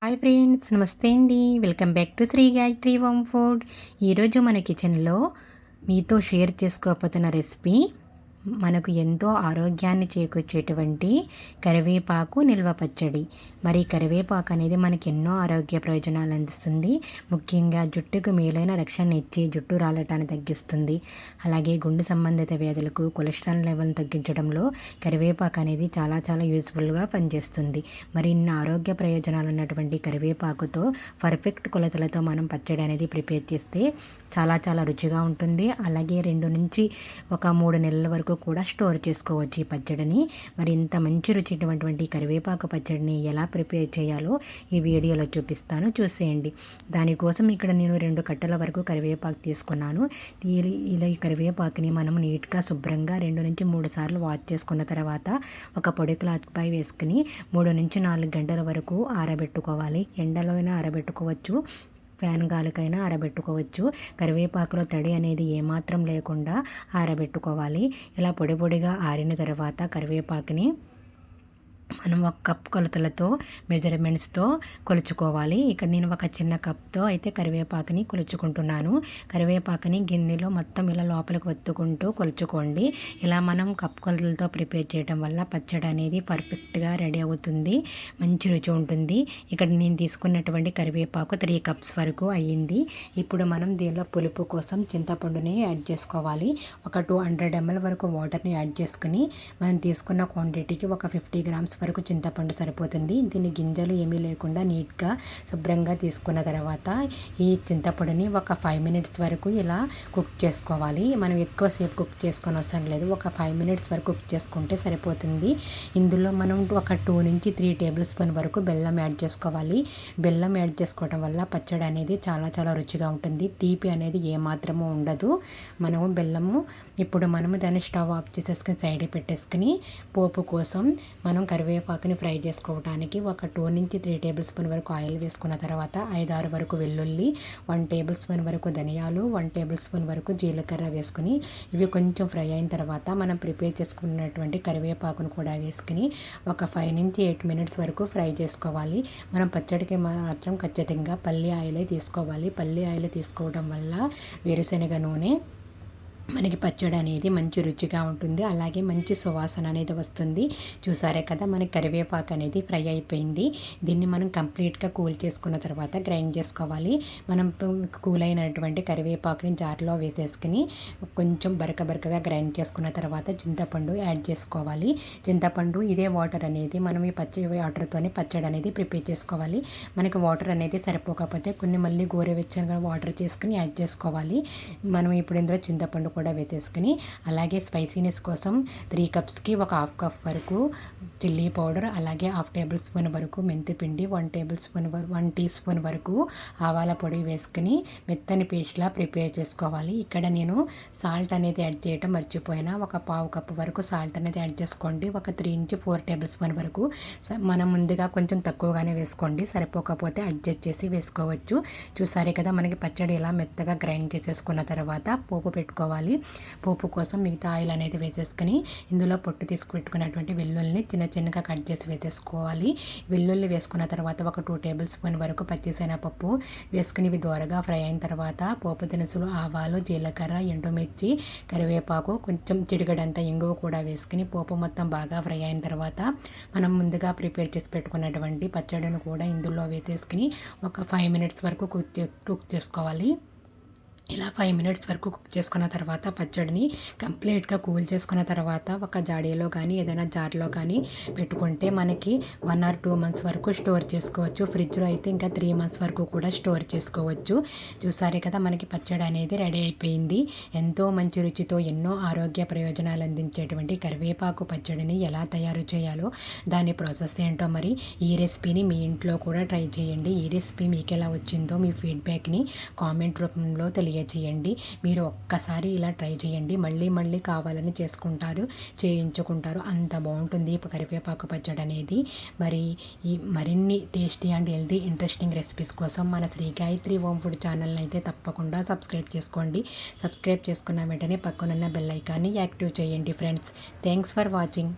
Hi friends, నమస్తే అండి. Welcome back to Shri Gayatri home food. ఈరోజు మన కిచెన్లో మీతో షేర్ చేసుకోబోతున్న రెసిపీ మనకు ఎంతో ఆరోగ్యాన్ని చేకూర్చేటువంటి కరివేపాకు నిల్వ పచ్చడి. మరి కరివేపాకు అనేది మనకి ఎన్నో ఆరోగ్య ప్రయోజనాలు అందిస్తుంది. ముఖ్యంగా జుట్టుకు మేలైన రక్షణ ఇచ్చి జుట్టు రాలటాన్ని తగ్గిస్తుంది. అలాగే గుండె సంబంధిత వ్యాధులకు, కొలెస్ట్రాల్ లెవెల్ని తగ్గించడంలో కరివేపాకు అనేది చాలా చాలా యూస్ఫుల్గా పనిచేస్తుంది. మరి ఇన్ని ఆరోగ్య ప్రయోజనాలు ఉన్నటువంటి కరివేపాకుతో పర్ఫెక్ట్ కొలతలతో మనం పచ్చడి అనేది ప్రిపేర్ చేస్తే చాలా చాలా రుచిగా ఉంటుంది. అలాగే 2 నుంచి 3 నెలల వరకు కూడా స్టోర్ చేసుకోవచ్చు ఈ పచ్చడిని. మరి ఇంత మంచి రుచిటువంటి కరివేపాకు పచ్చడిని ఎలా ప్రిపేర్ చేయాలో ఈ వీడియోలో చూపిస్తాను, చూసేయండి. దానికోసం ఇక్కడ నేను 2 కట్టల వరకు కరివేపాకు తీసుకున్నాను. ఇలా ఈ కరివేపాకుని మనం నీట్గా శుభ్రంగా 2 నుంచి 3 సార్లు వాష్ చేసుకున్న తర్వాత ఒక పొడి క్లాత్పై వేసుకుని 3 నుంచి 4 గంటల వరకు ఆరబెట్టుకోవాలి. ఎండలో అయినా ఆరబెట్టుకోవచ్చు, ఫ్యాన్ గాలికైనా ఆరబెట్టుకోవచ్చు. కరివేపాకులో తడి అనేది ఏమాత్రం లేకుండా ఆరబెట్టుకోవాలి. ఇలా పొడి పొడిగా ఆరిన తర్వాత కరివేపాకుని మనం 1 కప్ కొలతలతో మెజర్మెంట్స్తో కొలుచుకోవాలి. ఇక్కడ నేను ఒక చిన్న కప్తో అయితే కరివేపాకుని కొలుచుకుంటున్నాను. కరివేపాకుని గిన్నెలో మొత్తం ఇలా లోపలికి ఒత్తుకుంటూ కొలుచుకోండి. ఇలా మనం కప్ కొలతలతో ప్రిపేర్ చేయడం వల్ల పచ్చడి అనేది పర్ఫెక్ట్గా రెడీ అవుతుంది, మంచి రుచి ఉంటుంది. ఇక్కడ నేను తీసుకున్నటువంటి కరివేపాకు 3 కప్స్ వరకు అయ్యింది. ఇప్పుడు మనం దీనిలో పులుపు కోసం చింతపండుని యాడ్ చేసుకోవాలి. ఒక 200 ml వరకు వాటర్ని యాడ్ చేసుకుని మనం తీసుకున్న క్వాంటిటీకి ఒక 50 grams వరకు చింతపండు సరిపోతుంది. దీని గింజలు ఏమీ లేకుండా నీట్గా శుభ్రంగా తీసుకున్న తర్వాత ఈ చింతపండుని ఒక 5 minutes వరకు ఇలా కుక్ చేసుకోవాలి. మనం ఎక్కువసేపు కుక్ చేసుకొని అవసరం లేదు, ఒక 5 minutes వరకు కుక్ చేసుకుంటే సరిపోతుంది. ఇందులో మనం ఒక 2 నుంచి 3 tablespoon వరకు బెల్లం యాడ్ చేసుకోవాలి. బెల్లం యాడ్ చేసుకోవడం వల్ల పచ్చడి అనేది చాలా చాలా రుచిగా ఉంటుంది. తీపి అనేది ఏమాత్రము ఉండదు. ఇప్పుడు మనము దాన్ని స్టవ్ ఆఫ్ చేసేసుకుని సైడ్ పెట్టేసుకుని పోపు కోసం మనం కరివేపాకుని ఫ్రై చేసుకోవడానికి ఒక 2 నుంచి 3 tablespoon వరకు ఆయిల్ వేసుకున్న తర్వాత 5-6 వరకు వెల్లుల్లి, 1 tablespoon వరకు ధనియాలు, 1 tablespoon వరకు జీలకర్ర వేసుకుని ఇవి కొంచెం ఫ్రై అయిన తర్వాత మనం ప్రిపేర్ చేసుకున్నటువంటి కరివేపాకును కూడా వేసుకుని ఒక 5 నుంచి 8 minutes వరకు ఫ్రై చేసుకోవాలి. మనం పచ్చడికి మాత్రం ఖచ్చితంగా పల్లి ఆయిలే తీసుకోవాలి. పల్లి ఆయిల్ తీసుకోవడం వల్ల వేరుశనగ నూనె మనకి పచ్చడి అనేది మంచి రుచిగా ఉంటుంది. అలాగే మంచి సువాసన అనేది వస్తుంది. చూసారే కదా, మనకి కరివేపాకు అనేది ఫ్రై అయిపోయింది. దీన్ని మనం కంప్లీట్గా కూల్ చేసుకున్న తర్వాత గ్రైండ్ చేసుకోవాలి. కూల్ అయినటువంటి కరివేపాకుని జార్లో వేసేసుకుని కొంచెం బరకగా గ్రైండ్ చేసుకున్న తర్వాత చింతపండు యాడ్ చేసుకోవాలి. చింతపండు ఇదే వాటర్ అనేది మనం ఈ వాటర్తోనే పచ్చడి అనేది ప్రిపేర్ చేసుకోవాలి. మనకి వాటర్ అనేది సరిపోకపోతే కొన్ని మళ్ళీ గోరువెచ్చగా వాటర్ చేసుకుని యాడ్ చేసుకోవాలి. మనం ఇప్పుడు ఇందులో చింతపండు కూడా వేసేసుకుని అలాగే స్పైసీనెస్ కోసం 3 కప్స్కి ఒక 1/2 కప్ వరకు చిల్లీ పౌడర్, అలాగే 1/2 tablespoon వరకు మెంతిపిండి, 1 టీ స్పూన్ వరకు ఆవాల పొడి వేసుకుని మెత్తని పేస్ట్లా ప్రిపేర్ చేసుకోవాలి. ఇక్కడ నేను సాల్ట్ అనేది యాడ్ చేయడం మర్చిపోయినా, ఒక 1/2 కప్ వరకు సాల్ట్ అనేది యాడ్ చేసుకోండి. ఒక 3 నుంచి 4 tablespoon వరకు మనం ముందుగా కొంచెం తక్కువగానే వేసుకోండి, సరిపోకపోతే అడ్జస్ట్ చేసి వేసుకోవచ్చు. చూసారే కదా, మనకి పచ్చడి ఇలా మెత్తగా గ్రైండ్ చేసేసుకున్న తర్వాత పోపు పెట్టుకోవాలి. పోపు కోసం మిగతా ఆయిల్ అనేది వేసేసుకుని ఇందులో పొట్టు తీసుకుపెట్టుకున్నటువంటి వెల్లుల్లిని చిన్నగా కట్ చేసి వేసేసుకోవాలి. వెల్లుల్లి వేసుకున్న తర్వాత ఒక 2 tablespoon వరకు పచ్చిశనగపప్పు వేసుకుని ఇవి దోరగా ఫ్రై అయిన తర్వాత పోపు దినుసులు, ఆవాలు, జీలకర్ర, ఎండుమిర్చి, కరివేపాకు, కొంచెం చిటికెడంత ఇంగువ కూడా వేసుకుని పోపు మొత్తం బాగా ఫ్రై అయిన తర్వాత మనం ముందుగా ప్రిపేర్ చేసి పెట్టుకున్నటువంటి పచ్చడిని కూడా ఇందులో వేసేసుకుని ఒక 5 minutes వరకు కుక్ చేసుకోవాలి. ఇలా 5 minutes వరకు కుక్ చేసుకున్న తర్వాత పచ్చడిని కంప్లీట్గా కూల్ చేసుకున్న తర్వాత ఒక జాడీలో కానీ ఏదైనా జార్లో కానీ పెట్టుకుంటే మనకి 1 or 2 months వరకు స్టోర్ చేసుకోవచ్చు. ఫ్రిడ్జ్లో అయితే ఇంకా 3 months వరకు కూడా స్టోర్ చేసుకోవచ్చు. చూసారే కదా, మనకి పచ్చడి అనేది రెడీ అయిపోయింది. ఎంతో మంచి రుచితో ఎన్నో ఆరోగ్య ప్రయోజనాలు అందించేటువంటి కరివేపాకు పచ్చడిని ఎలా తయారు చేయాలో, దాని ప్రాసెస్ ఏంటో మరి ఈ రెసిపీని మీ ఇంట్లో కూడా ట్రై చేయండి. ఈ రెసిపీ మీకు ఎలా వచ్చిందో మీ ఫీడ్బ్యాక్ని కామెంట్ రూపంలో తెలియజేయండి. మీరు ఒక్కసారి ఇలా ట్రై చేయండి, మళ్ళీ కావాలని చేయించుకుంటారు. అంత బాగుంటుంది కరివేపాకు పచ్చడి అనేది. మరి ఈ మరిన్ని tasty and healthy interesting recipes కోసం మన శ్రీ గాయత్రి హోమ్ ఫుడ్ ఛానల్ని అయితే తప్పకుండా సబ్స్క్రైబ్ చేసుకోండి. సబ్స్క్రైబ్ చేసుకున్న వెంటనే పక్కనున్న బెల్ ఐకాన్ని యాక్టివ్ చేయండి ఫ్రెండ్స్. Thanks for watching.